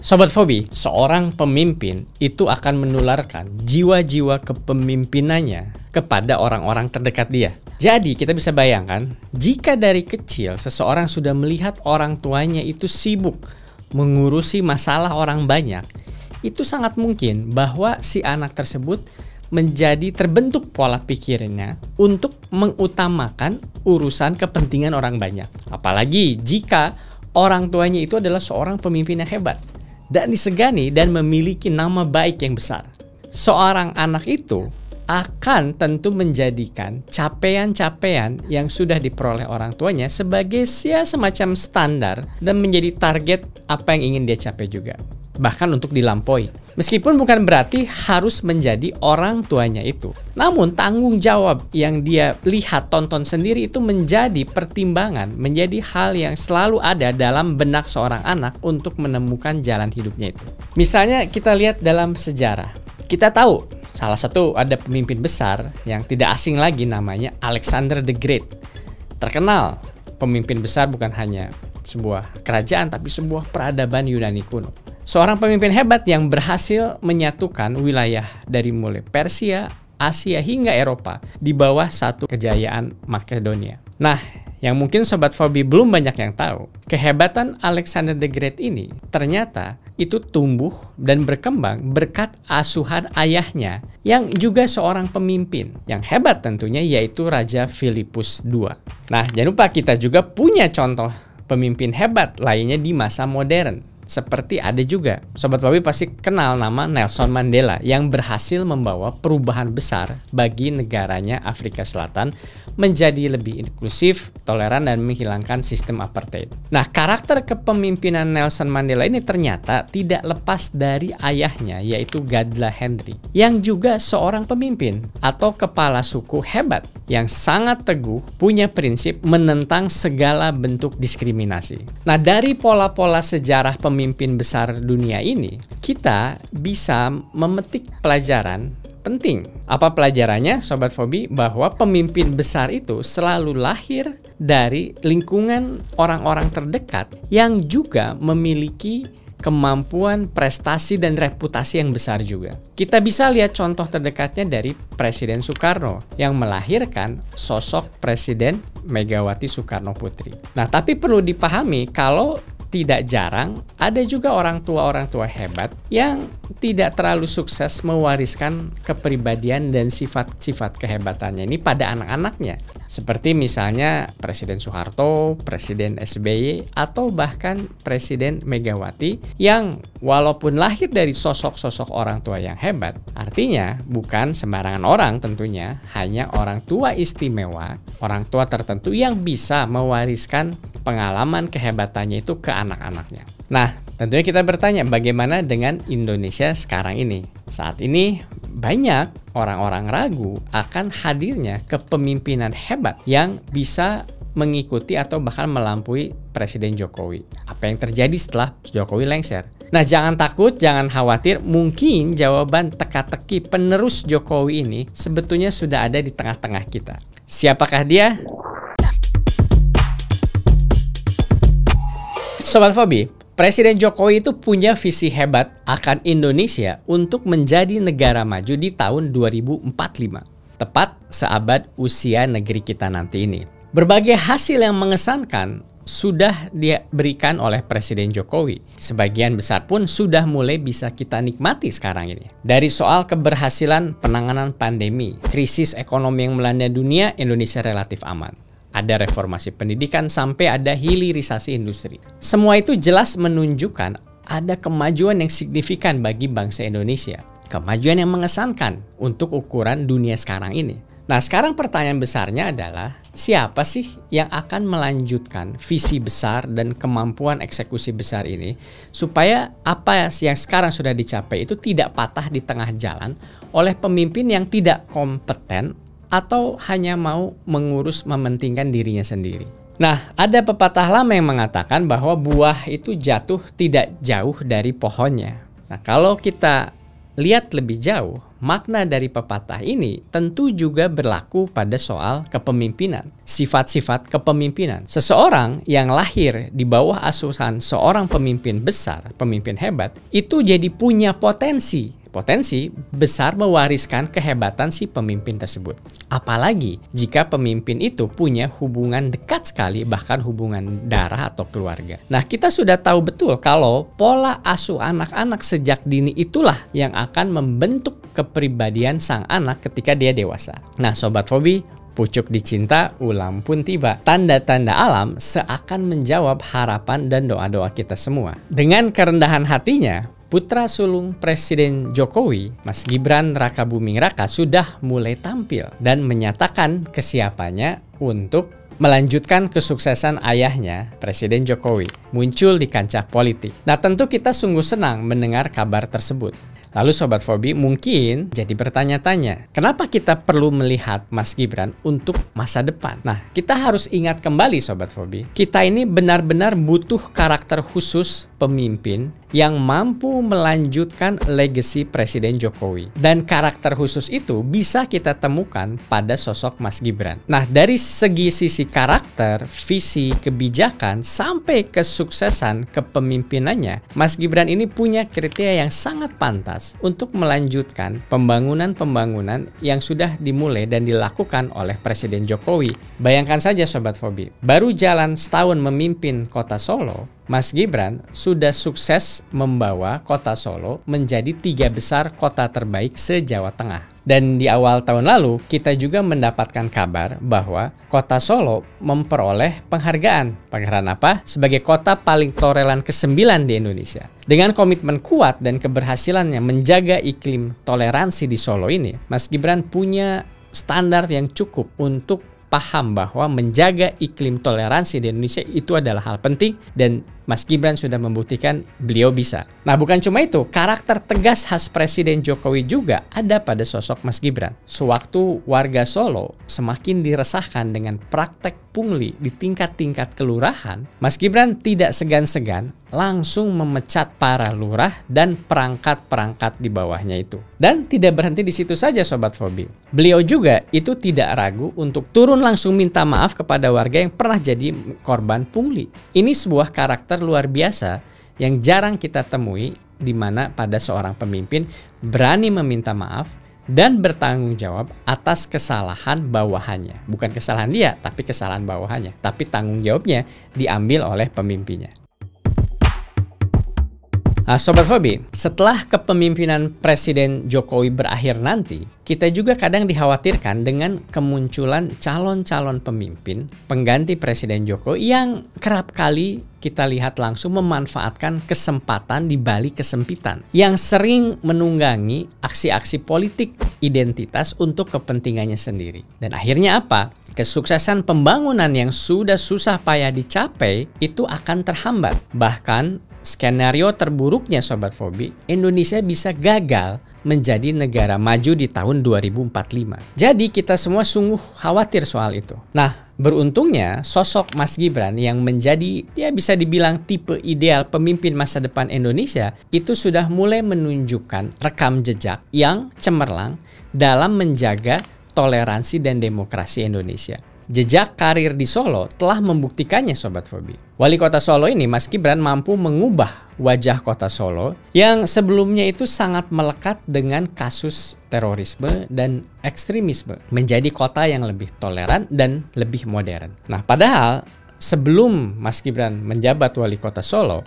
Sobat Fobi, seorang pemimpin itu akan menularkan jiwa-jiwa kepemimpinannya kepada orang-orang terdekat dia. Jadi kita bisa bayangkan, jika dari kecil seseorang sudah melihat orang tuanya itu sibuk mengurusi masalah orang banyak, itu sangat mungkin bahwa si anak tersebut menjadi terbentuk pola pikirnya untuk mengutamakan urusan kepentingan orang banyak. Apalagi jika orang tuanya itu adalah seorang pemimpin yang hebat dan disegani dan memiliki nama baik yang besar. Seorang anak itu akan tentu menjadikan capaian-capaian yang sudah diperoleh orang tuanya sebagai semacam standar dan menjadi target apa yang ingin dia capai juga. Bahkan untuk dilampaui. Meskipun bukan berarti harus menjadi orang tuanya itu. Namun tanggung jawab yang dia lihat, tonton sendiri itu menjadi pertimbangan, menjadi hal yang selalu ada dalam benak seorang anak untuk menemukan jalan hidupnya itu. Misalnya kita lihat dalam sejarah. Kita tahu salah satu ada pemimpin besar yang tidak asing lagi, namanya Alexander the Great. Terkenal pemimpin besar bukan hanya sebuah kerajaan tapi sebuah peradaban Yunani kuno. Seorang pemimpin hebat yang berhasil menyatukan wilayah dari mulai Persia, Asia hingga Eropa di bawah satu kejayaan Makedonia. Nah, yang mungkin Sobat Fobi belum banyak yang tahu, kehebatan Alexander the Great ini ternyata itu tumbuh dan berkembang berkat asuhan ayahnya yang juga seorang pemimpin yang hebat tentunya, yaitu Raja Philippus II. Nah, jangan lupa kita juga punya contoh pemimpin hebat lainnya di masa modern. Seperti ada juga, Sobat Fobi pasti kenal nama Nelson Mandela yang berhasil membawa perubahan besar bagi negaranya Afrika Selatan menjadi lebih inklusif, toleran, dan menghilangkan sistem apartheid. Nah, karakter kepemimpinan Nelson Mandela ini ternyata tidak lepas dari ayahnya, yaitu Gadla Henry, yang juga seorang pemimpin atau kepala suku hebat yang sangat teguh, punya prinsip menentang segala bentuk diskriminasi. Nah, dari pola-pola sejarah pemimpin besar dunia ini, kita bisa memetik pelajaran penting. Apa pelajarannya, Sobat Fobi? Bahwa pemimpin besar itu selalu lahir dari lingkungan orang-orang terdekat yang juga memiliki kemampuan, prestasi, dan reputasi yang besar juga. Kita bisa lihat contoh terdekatnya dari Presiden Soekarno yang melahirkan sosok Presiden Megawati Soekarno Putri. Nah, tapi perlu dipahami kalau tidak jarang ada juga orang tua hebat yang tidak terlalu sukses mewariskan kepribadian dan sifat-sifat kehebatannya ini pada anak-anaknya. Seperti misalnya Presiden Soeharto, Presiden SBY, atau bahkan Presiden Megawati yang walaupun lahir dari sosok-sosok orang tua yang hebat, artinya bukan sembarangan orang tentunya, hanya orang tua istimewa, orang tua tertentu yang bisa mewariskan pengalaman kehebatannya itu ke anak-anaknya. Nah, tentunya kita bertanya bagaimana dengan Indonesia sekarang ini. Saat ini banyak orang-orang ragu akan hadirnya kepemimpinan hebat yang bisa mengikuti atau bahkan melampaui Presiden Jokowi. Apa yang terjadi setelah Jokowi lengser? Nah, jangan takut, jangan khawatir. Mungkin jawaban teka-teki penerus Jokowi ini sebetulnya sudah ada di tengah-tengah kita. Siapakah dia? Sobat Fobi, Presiden Jokowi itu punya visi hebat akan Indonesia untuk menjadi negara maju di tahun 2045. Tepat seabad usia negeri kita nanti ini. Berbagai hasil yang mengesankan sudah diberikan oleh Presiden Jokowi. Sebagian besar pun sudah mulai bisa kita nikmati sekarang ini. Dari soal keberhasilan penanganan pandemi, krisis ekonomi yang melanda dunia, Indonesia relatif aman. Ada reformasi pendidikan sampai ada hilirisasi industri. Semua itu jelas menunjukkan ada kemajuan yang signifikan bagi bangsa Indonesia. Kemajuan yang mengesankan untuk ukuran dunia sekarang ini. Nah, sekarang pertanyaan besarnya adalah siapa sih yang akan melanjutkan visi besar dan kemampuan eksekusi besar ini supaya apa yang sekarang sudah dicapai itu tidak patah di tengah jalan oleh pemimpin yang tidak kompeten atau hanya mau mengurus mementingkan dirinya sendiri. Nah, ada pepatah lama yang mengatakan bahwa buah itu jatuh tidak jauh dari pohonnya. Nah, kalau kita lihat lebih jauh, makna dari pepatah ini tentu juga berlaku pada soal kepemimpinan, sifat-sifat kepemimpinan. Seseorang yang lahir di bawah asuhan seorang pemimpin besar, pemimpin hebat, itu jadi punya potensi besar mewariskan kehebatan si pemimpin tersebut. Apalagi jika pemimpin itu punya hubungan dekat sekali, bahkan hubungan darah atau keluarga. Nah, kita sudah tahu betul kalau pola asuh anak-anak sejak dini itulah yang akan membentuk kepribadian sang anak ketika dia dewasa. Nah, Sobat Fobi, pucuk dicinta, ulang pun tiba. Tanda-tanda alam seakan menjawab harapan dan doa-doa kita semua. Dengan kerendahan hatinya, putra sulung Presiden Jokowi, Mas Gibran Rakabuming Raka, sudah mulai tampil dan menyatakan kesiapannya untuk melanjutkan kesuksesan ayahnya, Presiden Jokowi, muncul di kancah politik. Nah, tentu kita sungguh senang mendengar kabar tersebut. Lalu Sobat Fobi mungkin jadi bertanya-tanya, kenapa kita perlu melihat Mas Gibran untuk masa depan? Nah, kita harus ingat kembali Sobat Fobi, kita ini benar-benar butuh karakter khusus pemimpin yang mampu melanjutkan legasi Presiden Jokowi. Dan karakter khusus itu bisa kita temukan pada sosok Mas Gibran. Nah, dari segi sisi karakter, visi, kebijakan, sampai kesuksesan kepemimpinannya, Mas Gibran ini punya kriteria yang sangat pantas untuk melanjutkan pembangunan-pembangunan yang sudah dimulai dan dilakukan oleh Presiden Jokowi. Bayangkan saja Sobat Fobi, baru jalan setahun memimpin kota Solo, Mas Gibran sudah sukses membawa kota Solo menjadi 3 besar kota terbaik se-Jawa Tengah. Dan di awal tahun lalu, kita juga mendapatkan kabar bahwa kota Solo memperoleh penghargaan. Penghargaan apa? Sebagai kota paling toleran ke-9 di Indonesia. Dengan komitmen kuat dan keberhasilannya menjaga iklim toleransi di Solo ini, Mas Gibran punya standar yang cukup untuk paham bahwa menjaga iklim toleransi di Indonesia itu adalah hal penting, dan Mas Gibran sudah membuktikan beliau bisa. Nah, bukan cuma itu, karakter tegas khas Presiden Jokowi juga ada pada sosok Mas Gibran. Sewaktu warga Solo semakin diresahkan dengan praktek pungli di tingkat-tingkat kelurahan, Mas Gibran tidak segan-segan langsung memecat para lurah dan perangkat-perangkat di bawahnya itu. Dan tidak berhenti di situ saja Sobat Fobi. Beliau juga itu tidak ragu untuk turun langsung minta maaf kepada warga yang pernah jadi korban pungli. Ini sebuah karakter luar biasa yang jarang kita temui, di mana pada seorang pemimpin berani meminta maaf dan bertanggung jawab atas kesalahan bawahannya. Bukan kesalahan dia, tapi kesalahan bawahannya. Tapi tanggung jawabnya diambil oleh pemimpinnya. Nah, Sobat Fobi, setelah kepemimpinan Presiden Jokowi berakhir nanti, kita juga kadang dikhawatirkan dengan kemunculan calon-calon pemimpin pengganti Presiden Jokowi yang kerap kali kita lihat langsung memanfaatkan kesempatan di balik kesempitan, yang sering menunggangi aksi-aksi politik identitas untuk kepentingannya sendiri. Dan akhirnya apa? Kesuksesan pembangunan yang sudah susah payah dicapai itu akan terhambat. Bahkan skenario terburuknya Sobat Fobi, Indonesia bisa gagal menjadi negara maju di tahun 2045. Jadi kita semua sungguh khawatir soal itu. Nah, beruntungnya sosok Mas Gibran yang menjadi, ya bisa dibilang tipe ideal pemimpin masa depan Indonesia, itu sudah mulai menunjukkan rekam jejak yang cemerlang dalam menjaga toleransi dan demokrasi Indonesia. Jejak karir di Solo telah membuktikannya Sobat Fobi. Wali kota Solo ini, Mas Gibran, mampu mengubah wajah kota Solo yang sebelumnya itu sangat melekat dengan kasus terorisme dan ekstremisme, menjadi kota yang lebih toleran dan lebih modern. Nah, padahal sebelum Mas Gibran menjabat wali kota Solo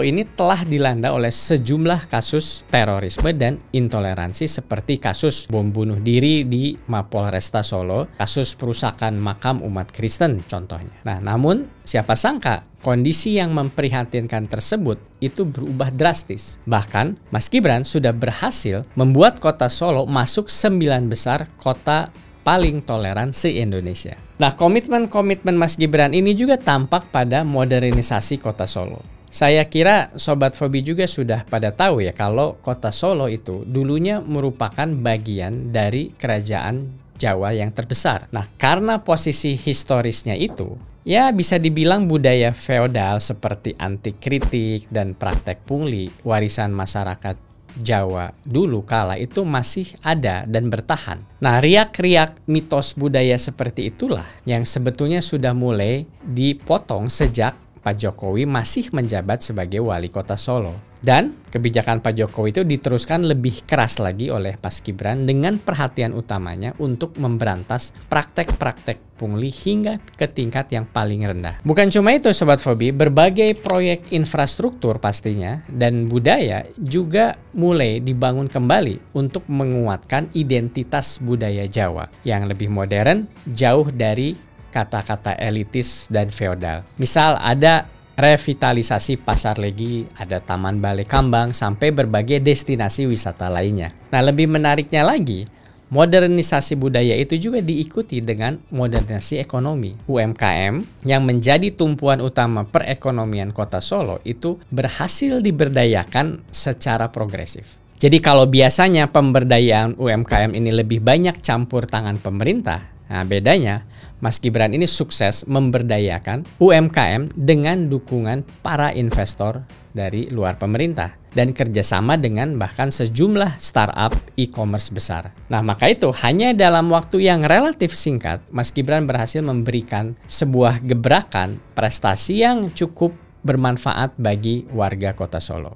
ini telah dilanda oleh sejumlah kasus terorisme dan intoleransi, seperti kasus bom bunuh diri di Mapolresta Solo, kasus perusakan makam umat Kristen contohnya. Nah, namun siapa sangka kondisi yang memprihatinkan tersebut itu berubah drastis. Bahkan Mas Gibran sudah berhasil membuat kota Solo masuk 9 besar kota paling toleran se-Indonesia. Nah, komitmen-komitmen Mas Gibran ini juga tampak pada modernisasi kota Solo. Saya kira Sobat Fobi juga sudah pada tahu ya, kalau kota Solo itu dulunya merupakan bagian dari kerajaan Jawa yang terbesar. Nah, karena posisi historisnya itu, ya bisa dibilang budaya feodal seperti anti kritik dan praktek pungli, warisan masyarakat Jawa dulu kala itu masih ada dan bertahan. Nah, riak-riak mitos budaya seperti itulah yang sebetulnya sudah mulai dipotong sejak Pak Jokowi masih menjabat sebagai wali kota Solo. Dan kebijakan Pak Jokowi itu diteruskan lebih keras lagi oleh Mas Gibran dengan perhatian utamanya untuk memberantas praktek-praktek pungli hingga ke tingkat yang paling rendah. Bukan cuma itu Sobat Fobi, berbagai proyek infrastruktur pastinya dan budaya juga mulai dibangun kembali untuk menguatkan identitas budaya Jawa yang lebih modern, jauh dari kata-kata elitis dan feodal. Misal ada revitalisasi Pasar Legi, ada Taman Balai Kambang, sampai berbagai destinasi wisata lainnya. Nah, lebih menariknya lagi, modernisasi budaya itu juga diikuti dengan modernisasi ekonomi. UMKM yang menjadi tumpuan utama perekonomian kota Solo itu berhasil diberdayakan secara progresif. Jadi kalau biasanya pemberdayaan UMKM ini lebih banyak campur tangan pemerintah, nah bedanya Mas Gibran ini sukses memberdayakan UMKM dengan dukungan para investor dari luar pemerintah dan kerjasama dengan bahkan sejumlah startup e-commerce besar. Nah, maka itu hanya dalam waktu yang relatif singkat, Mas Gibran berhasil memberikan sebuah gebrakan prestasi yang cukup bermanfaat bagi warga kota Solo.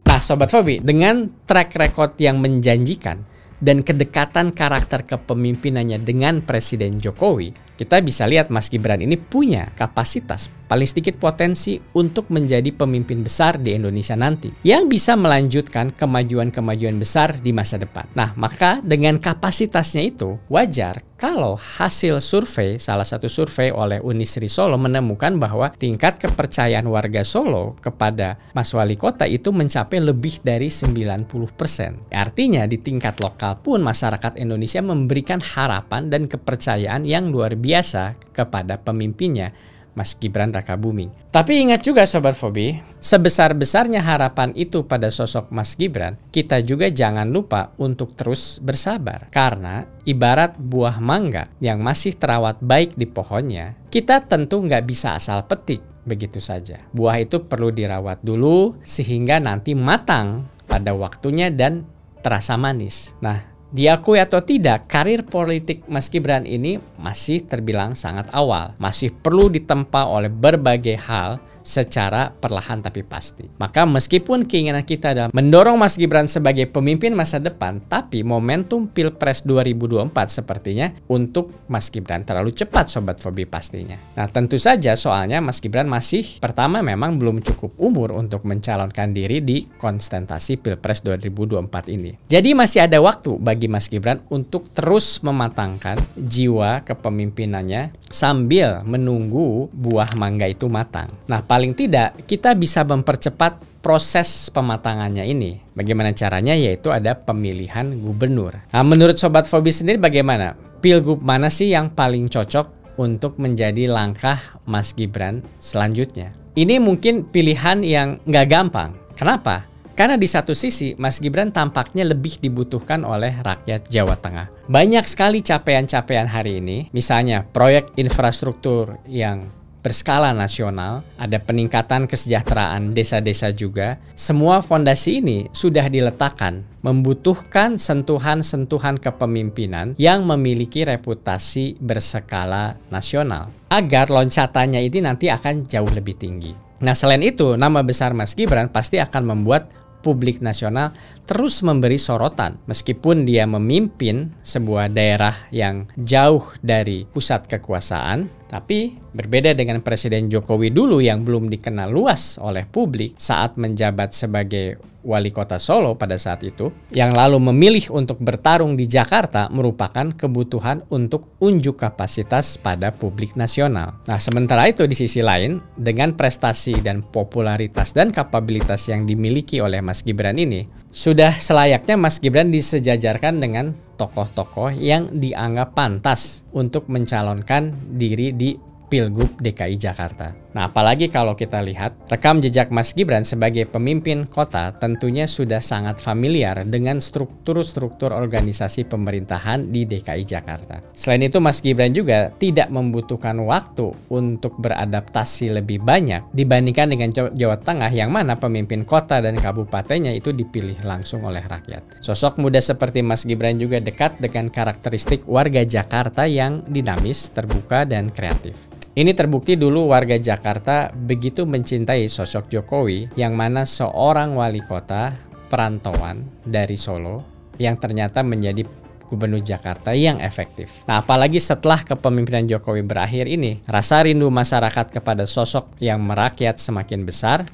Nah, Sobat Fobi, dengan track record yang menjanjikan dan kedekatan karakter kepemimpinannya dengan Presiden Jokowi, kita bisa lihat Mas Gibran ini punya kapasitas, paling sedikit potensi untuk menjadi pemimpin besar di Indonesia nanti, yang bisa melanjutkan kemajuan-kemajuan besar di masa depan. Nah, maka dengan kapasitasnya itu, wajar kalau hasil survei, salah satu survei oleh Unisri Solo menemukan bahwa tingkat kepercayaan warga Solo kepada Mas Wali Kota itu mencapai lebih dari 90%. Artinya di tingkat lokal pun masyarakat Indonesia memberikan harapan dan kepercayaan yang luar biasa kepada pemimpinnya, Mas Gibran Rakabuming. Tapi ingat juga Sobat Fobi, sebesar-besarnya harapan itu pada sosok Mas Gibran, kita juga jangan lupa untuk terus bersabar. Karena ibarat buah mangga yang masih terawat baik di pohonnya, kita tentu nggak bisa asal petik begitu saja. Buah itu perlu dirawat dulu sehingga nanti matang pada waktunya dan terasa manis. Nah, diakui atau tidak, karir politik Mas Gibran ini masih terbilang sangat awal. Masih perlu ditempa oleh berbagai hal secara perlahan tapi pasti. Maka meskipun keinginan kita adalah mendorong Mas Gibran sebagai pemimpin masa depan, tapi momentum Pilpres 2024 sepertinya untuk Mas Gibran terlalu cepat Sobat Fobi pastinya. Nah, tentu saja soalnya Mas Gibran masih pertama memang belum cukup umur untuk mencalonkan diri di kontestasi Pilpres 2024 ini. Jadi masih ada waktu bagi Mas Gibran untuk terus mematangkan jiwa kepemimpinannya sambil menunggu buah mangga itu matang. Nah, paling tidak kita bisa mempercepat proses pematangannya ini. Bagaimana caranya? Yaitu ada pemilihan gubernur. Nah, menurut Sobat Fobi sendiri bagaimana? Pilgub mana sih yang paling cocok untuk menjadi langkah Mas Gibran selanjutnya? Ini mungkin pilihan yang nggak gampang. Kenapa? Karena di satu sisi, Mas Gibran tampaknya lebih dibutuhkan oleh rakyat Jawa Tengah. Banyak sekali capaian-capaian hari ini, misalnya proyek infrastruktur yang berskala nasional, ada peningkatan kesejahteraan desa-desa juga. Semua fondasi ini sudah diletakkan, membutuhkan sentuhan-sentuhan kepemimpinan yang memiliki reputasi berskala nasional, agar loncatannya ini nanti akan jauh lebih tinggi. Nah, selain itu, nama besar Mas Gibran pasti akan membuat publik nasional terus memberi sorotan meskipun dia memimpin sebuah daerah yang jauh dari pusat kekuasaan, tapi berbeda dengan Presiden Jokowi dulu yang belum dikenal luas oleh publik saat menjabat sebagai wali kota Solo pada saat itu, yang lalu memilih untuk bertarung di Jakarta merupakan kebutuhan untuk unjuk kapasitas pada publik nasional. Nah, sementara itu di sisi lain, dengan prestasi dan popularitas dan kapabilitas yang dimiliki oleh Mas Gibran ini, sudah selayaknya Mas Gibran disejajarkan dengan tokoh-tokoh yang dianggap pantas untuk mencalonkan diri di Pilgub DKI Jakarta. Nah, apalagi kalau kita lihat rekam jejak Mas Gibran sebagai pemimpin kota tentunya sudah sangat familiar dengan struktur-struktur organisasi pemerintahan di DKI Jakarta. Selain itu, Mas Gibran juga tidak membutuhkan waktu untuk beradaptasi lebih banyak dibandingkan dengan Jawa Tengah yang mana pemimpin kota dan kabupatennya itu dipilih langsung oleh rakyat. Sosok muda seperti Mas Gibran juga dekat dengan karakteristik warga Jakarta yang dinamis, terbuka, dan kreatif. Ini terbukti dulu warga Jakarta begitu mencintai sosok Jokowi yang mana seorang wali kota perantauan dari Solo yang ternyata menjadi gubernur Jakarta yang efektif. Nah, apalagi setelah kepemimpinan Jokowi berakhir ini, rasa rindu masyarakat kepada sosok yang merakyat semakin besar.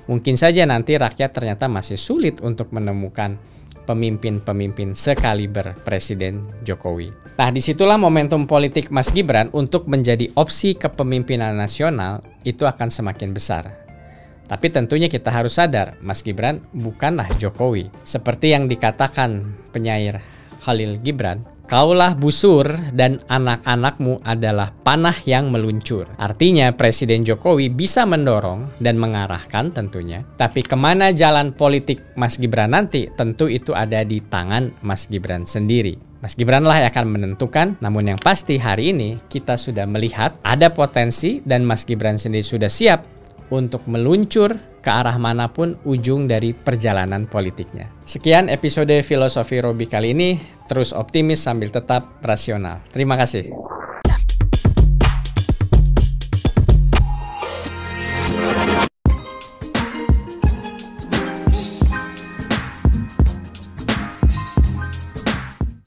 Mungkin saja nanti rakyat ternyata masih sulit untuk menemukan pemimpin-pemimpin sekaliber Presiden Jokowi. Nah, disitulah momentum politik Mas Gibran untuk menjadi opsi kepemimpinan nasional itu akan semakin besar. Tapi tentunya kita harus sadar, Mas Gibran bukanlah Jokowi. Seperti yang dikatakan penyair Khalil Gibran, "Kaulah busur dan anak-anakmu adalah panah yang meluncur." Artinya Presiden Jokowi bisa mendorong dan mengarahkan tentunya. Tapi kemana jalan politik Mas Gibran nanti, tentu itu ada di tangan Mas Gibran sendiri. Mas Gibran lah yang akan menentukan, namun yang pasti hari ini kita sudah melihat ada potensi dan Mas Gibran sendiri sudah siap untuk meluncur ke arah manapun ujung dari perjalanan politiknya. Sekian episode Filosofi Robi kali ini. Terus optimis sambil tetap rasional. Terima kasih.